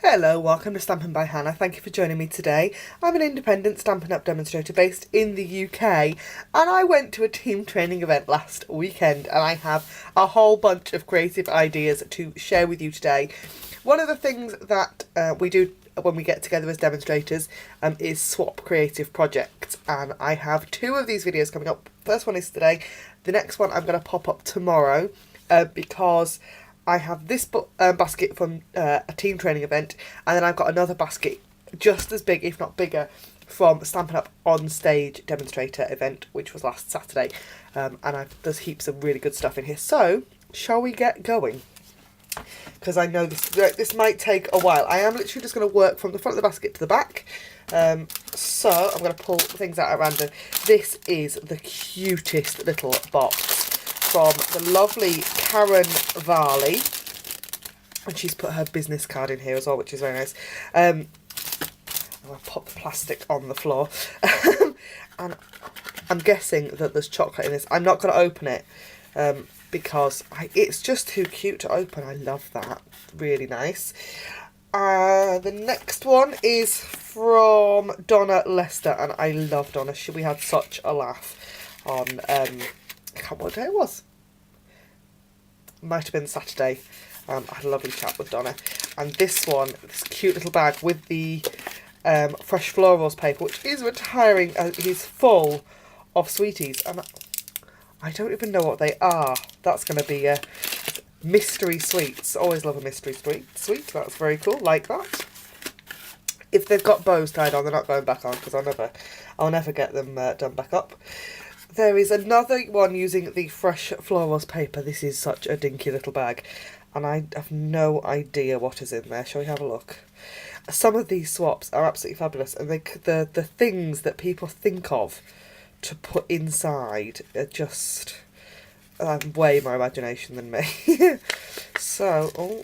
Hello, welcome to Stampin' by Hannah. Thank you for joining me today. I'm an independent Stampin' Up demonstrator based in the UK, and I went to a team training event last weekend, and I have a whole bunch of creative ideas to share with you today. One of the things that we do when we get together as demonstrators is swap creative projects, and I have two of these videos coming up. First one is today. The next one I'm going to pop up tomorrow because I have this basket from a team training event, and then I've got another basket just as big, if not bigger, from Stampin' Up on Stage demonstrator event, which was last Saturday. There's heaps of really good stuff in here. So, shall we get going? Because I know this might take a while. I am literally just going to work from the front of the basket to the back. So, I'm going to pull things out at random. This is the cutest little box from the lovely Karen Varley, and she's put her business card in here as well, which is very nice. I'm going to pop the plastic on the floor, and I'm guessing that there's chocolate in this. I'm not going to open it because it's just too cute to open. I love that, really nice. The next one is from Donna Lester, and I love Donna. We had such a laugh on I can't remember what day it was. Might have been Saturday. I had a lovely chat with Donna. And this one, this cute little bag with the fresh florals paper, which is retiring. Is full of sweeties. And I don't even know what they are. That's going to be a mystery sweets. Always love a mystery sweet. That's very cool. Like that. If they've got bows tied on, they're not going back on, because I'll never get them done back up. There is another one using the fresh florals paper. This is such a dinky little bag, and I have no idea what is in there. Shall we have a look? Some of these swaps are absolutely fabulous, and the things that people think of to put inside are just way more imagination than me. So,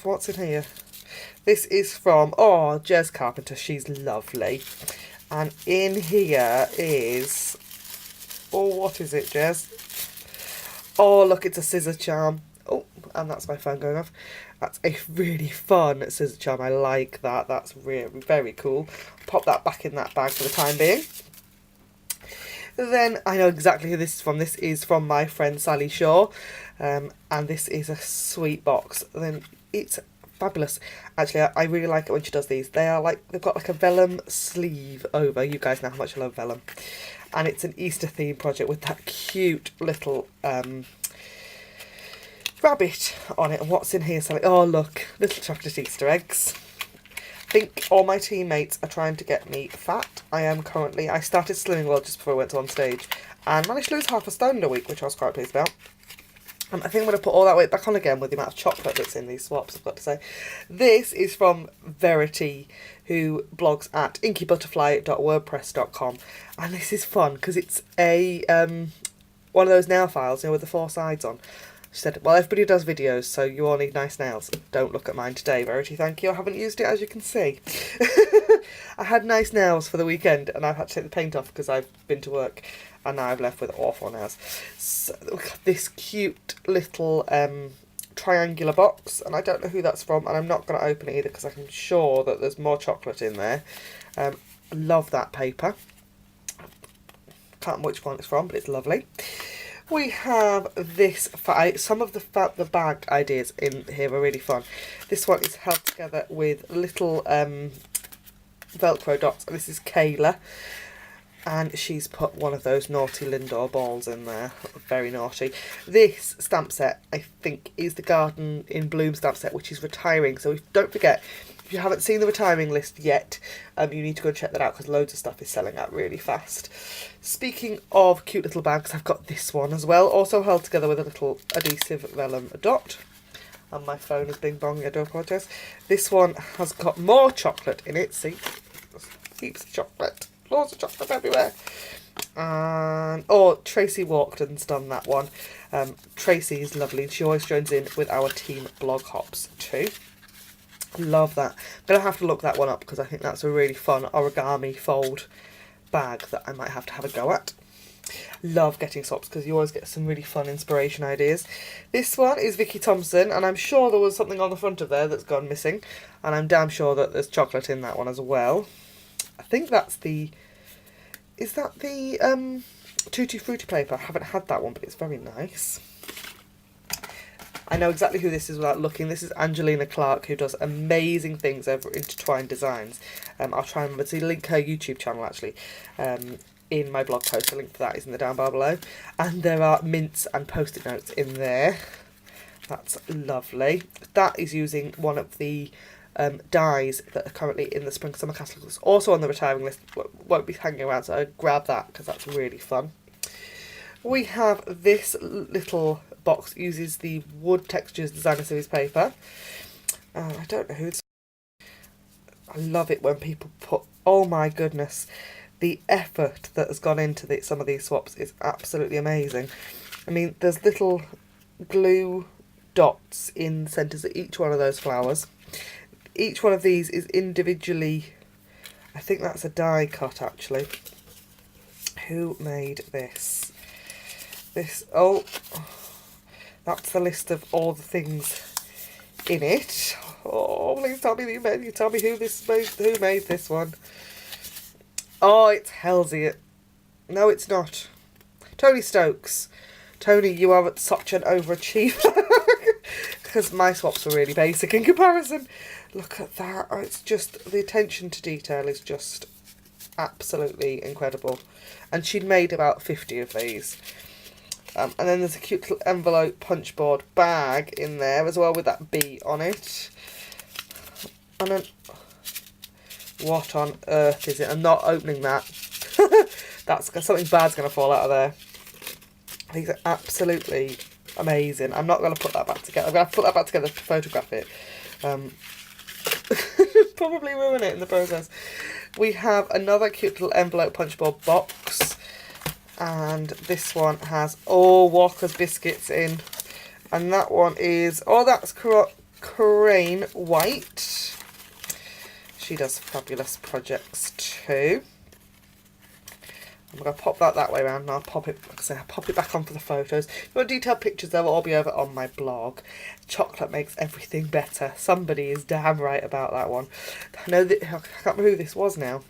what's in here? This is from Jez Carpenter. She's lovely, and in here is. What is it, Jez? Look, it's a scissor charm. And that's my phone going off. That's a really fun scissor charm. I like that. That's really very cool. Pop that back in that bag for the time being. Then I know exactly who this is from. This is from my friend Sally Shaw. And this is a sweet box. Then it's fabulous. Actually, I really like it when she does these. They've got like a vellum sleeve over. You guys know how much I love vellum. And it's an Easter theme project with that cute little rabbit on it. And what's in here? So look, little chocolate Easter eggs. I think all my teammates are trying to get me fat. I started slimming well just before I went on stage, and managed to lose half a stone in a week, which I was quite pleased about. I think I'm going to put all that weight back on again with the amount of chocolate that's in these swaps, I've got to say. This is from Verity, who blogs at inkybutterfly.wordpress.com. And this is fun because it's a one of those nail files, with the 4 sides on. She said, well, everybody does videos, so you all need nice nails. Don't look at mine today, Verity, thank you. I haven't used it, as you can see. I had nice nails for the weekend, and I've had to take the paint off because I've been to work. And now I'm left with awful nails. So, this cute little triangular box, and I don't know who that's from, and I'm not going to open it either because I'm sure that there's more chocolate in there. Love that paper. Can't remember which one it's from, but it's lovely. We have this. Some of the bag ideas in here are really fun. This one is held together with little Velcro dots, and this is Kayla. And she's put one of those naughty Lindor balls in there. Very naughty. This stamp set, I think, is the Garden in Bloom stamp set, which is retiring. So don't forget, if you haven't seen the retiring list yet, you need to go and check that out because loads of stuff is selling out really fast. Speaking of cute little bags, I've got this one as well. Also held together with a little adhesive vellum dot. And my phone is being bongy, I do apologise. This one has got more chocolate in it. See? Heaps of chocolate. Lots of chocolate everywhere. And Tracy Walkden's done that one. Tracy is lovely. She always joins in with our team blog hops too. Love that. I'm going to have to look that one up because I think that's a really fun origami fold bag that I might have to have a go at. Love getting swaps because you always get some really fun inspiration ideas. This one is Vicky Thompson, and I'm sure there was something on the front of there that's gone missing, and I'm damn sure that there's chocolate in that one as well. I think that's the... Is that the Tutti Frutti paper? I haven't had that one, but it's very nice. I know exactly who this is without looking. This is Angelina Clark, who does amazing things over Intertwined Designs. I'll try and remember to link her YouTube channel, actually, in my blog post. The link for that is in the down bar below. And there are mints and post-it notes in there. That's lovely. That is using one of the dies that are currently in the Spring Summer catalogues. Also on the retiring list, won't be hanging around, so I'd grab that because that's really fun. We have this little box, uses the Wood Textures Designer Series paper. I don't know who it's... I love it when people put... Oh my goodness. The effort that has gone into some of these swaps is absolutely amazing. I mean, there's little glue dots in the centres of each one of those flowers. Each one of these is individually... I think that's a die cut, actually. Who made this? Oh, that's the list of all the things in it. Oh, please tell me who made this one. Oh, it's Halsey. No, it's not. Tony Stokes. Tony, you are such an overachiever. Because my swaps were really basic in comparison. Look at that. Oh, it's just, the attention to detail is just absolutely incredible. And she'd made about 50 of these. And then there's a cute little envelope punchboard bag in there as well with that bee on it. And then, what on earth is it? I'm not opening that. That's something bad's going to fall out of there. These are absolutely amazing. I'm not going to put that back together. I'm going to have to put that back together to photograph it. Probably ruin it in the process. We have another cute little envelope punchboard box. And this one has Walker's biscuits in. And that one is... Oh, that's Coraine White. She does fabulous projects too. I'm going to pop that way around and I'll pop it, like I say, I'll pop it back on for the photos. If you want detailed pictures, they'll all be over on my blog. Chocolate makes everything better. Somebody is damn right about that one. I know that, I can't remember who this was now.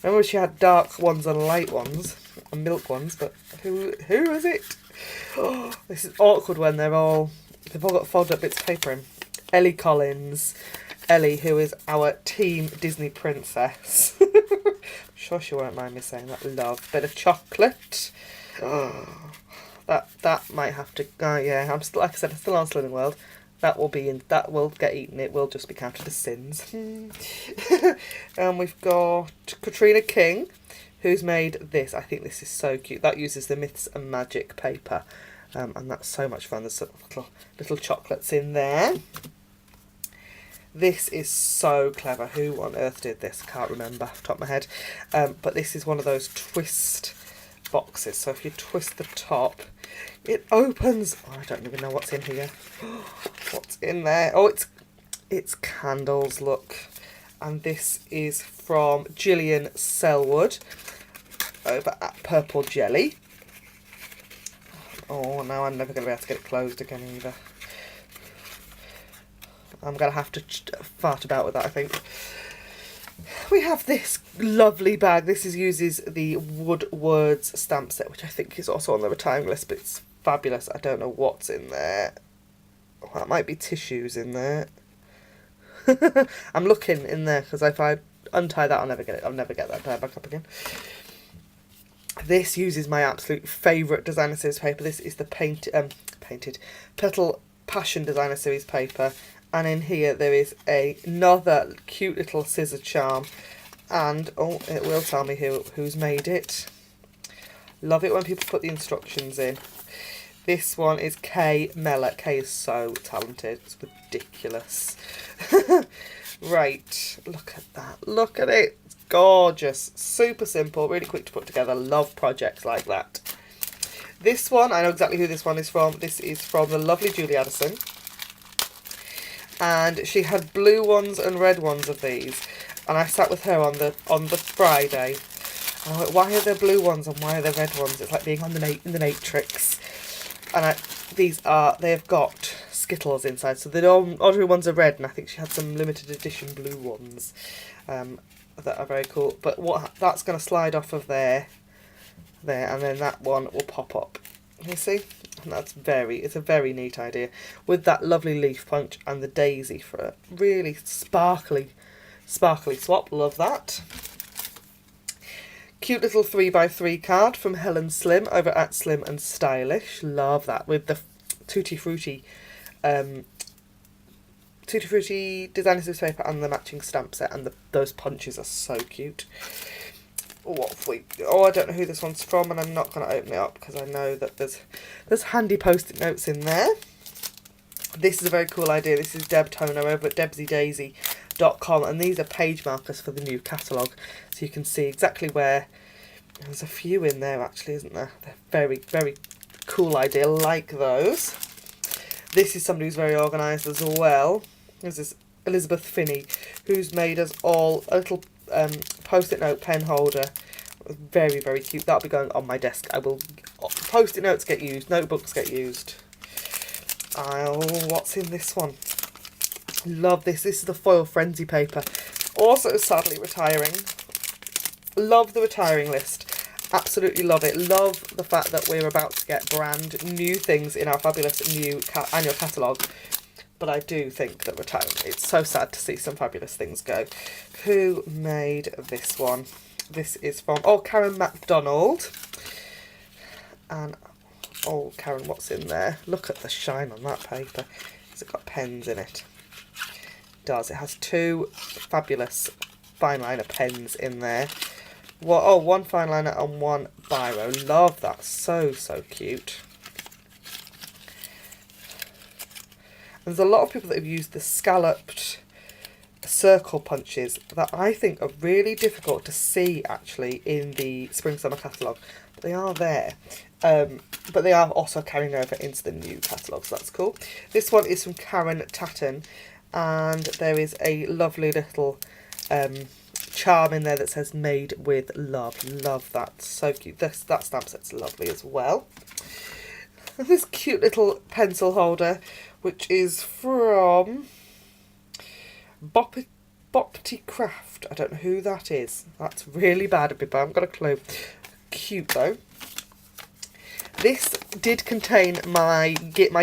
I remember she had dark ones and light ones and milk ones, but who is it? Oh, this is awkward when they've all got folded up bits of paper in. Ellie Collins. Ellie, who is our team Disney princess. I'm sure she won't mind me saying that. Love. Bit of chocolate. Oh, that might have to... yeah, I'm still, like I said, I'm still on Slimming World. That will get eaten. It will just be counted as sins. And we've got Katrina King, who's made this. I think this is so cute. That uses the Myths and Magic paper. And that's so much fun. There's some little chocolates in there. This is so clever. Who on earth did this? I can't remember off the top of my head. But this is one of those twist boxes. So if you twist the top, it opens. Oh, I don't even know what's in here. What's in there? Oh, it's candles, look. And this is from Gillian Selwood over at Purple Jelly. Oh, now I'm never going to be able to get it closed again either. I'm going to have to fart about with that, I think. We have this lovely bag. This uses the Wood Words stamp set, which I think is also on the retiring list, but it's fabulous. I don't know what's in there. Oh, that might be tissues in there. I'm looking in there, because if I untie that, I'll never get that tie back up again. This uses my absolute favourite designer series paper. This is the painted Petal Passion designer series paper. And in here there is another cute little scissor charm. And, oh, it will tell me who's made it. Love it when people put the instructions in. This one is Kay Mellor. Kay is so talented. It's ridiculous. Right, look at that. Look at it. It's gorgeous. Super simple. Really quick to put together. Love projects like that. This one, I know exactly who this one is from. This is from the lovely Julie Addison. And she had blue ones and red ones of these, and I sat with her on the Friday, Oh, why are there blue ones and why are there red ones? It's like being on in the Matrix. And they have got Skittles inside. So the ordinary ones are red, and I think she had some limited edition blue ones that are very cool. But that's going to slide off of there, and then that one will pop up. You see? And it's a very neat idea. With that lovely leaf punch and the daisy for a really sparkly swap. Love that. Cute little 3x3 card from Helen Slim over at Slim and Stylish. Love that, with the Tutti Frutti designer scissors paper and the matching stamp set, and those punches are so cute. What have we? Oh, I don't know who this one's from, and I'm not going to open it up because I know that there's handy post-it notes in there. This is a very cool idea. This is Deb Toner over at debsydaisy.com, and these are page markers for the new catalogue, so you can see exactly where. There's a few in there actually, isn't there? They're very, very cool idea. Like those. This is somebody who's very organised as well. This is Elizabeth Finney, who's made us all a little post-it note pen holder. Very, very cute. That'll be going on my desk. Post-it notes get used, notebooks get used. What's in this one? Love this. This is the foil frenzy paper. Also sadly retiring. Love the retiring list. Absolutely love it. Love the fact that we're about to get brand new things in our fabulous new annual catalogue. But I do think that it's so sad to see some fabulous things go. Who made this one? This is from, Karen MacDonald. And, Karen, what's in there? Look at the shine on that paper. Has it got pens in it? It does. It has 2 fabulous fine liner pens in there. One fine liner and 1 biro. Love that. So, so cute. And there's a lot of people that have used the scalloped circle punches that I think are really difficult to see actually in the Spring Summer catalogue. But they are there. But they are also carrying over into the new catalogue, so that's cool. This one is from Karen Tatton, and there is a lovely little charm in there that says made with love. Love that. So cute. That stamp set's lovely as well. And this cute little pencil holder, which is from Bopty Craft. I don't know who that is. That's really bad of me, but I haven't got a clue. Cute though. This did contain my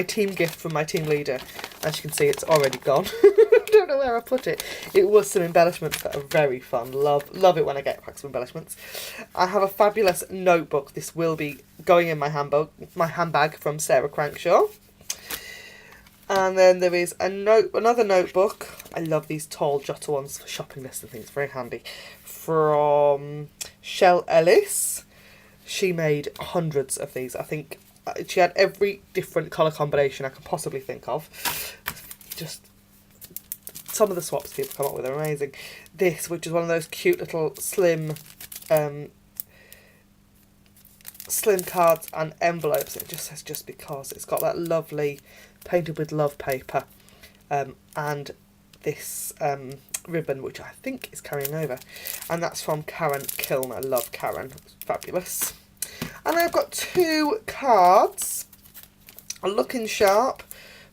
team gift from my team leader. As you can see, it's already gone. I don't know where I put it. It was some embellishments that are very fun. Love it when I get packs of embellishments. I have a fabulous notebook. This will be going in my handbag from Sarah Crankshaw. And then there is another notebook. I love these tall jotter ones for shopping lists and things. Very handy. From Shell Ellis. She made hundreds of these. I think she had every different colour combination I could possibly think of. Just some of the swaps people come up with are amazing. This, which is one of those cute little slim cards and envelopes. It just says just because. It's got that lovely painted with love paper, and this ribbon, which I think is carrying over, and that's from Karen Kilner. I love Karen. It's fabulous. And I've got 2 cards, a Looking Sharp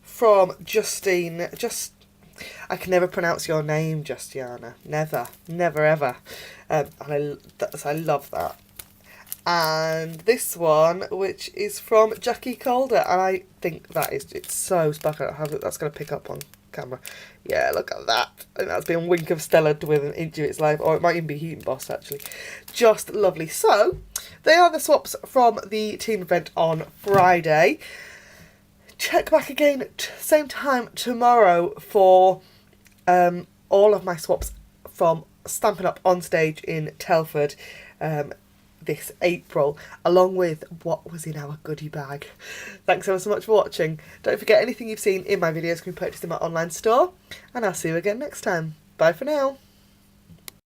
from Justine. I can never pronounce your name, Justiana. Never ever. And I love that. And this one, which is from Jackie Calder, and I think it's so sparkly. That's going to pick up on camera. Yeah, look at that. I think that's been Wink of Stella with an inch of its life, or it might even be Heat and Boss actually. Just lovely. So they are the swaps from the team event on Friday. Check back again same time tomorrow for all of my swaps from Stampin' Up on stage in Telford this April, along with what was in our goodie bag. Thanks ever so much for watching. Don't forget, anything you've seen in my videos can be purchased in my online store, and I'll see you again next time. Bye for now.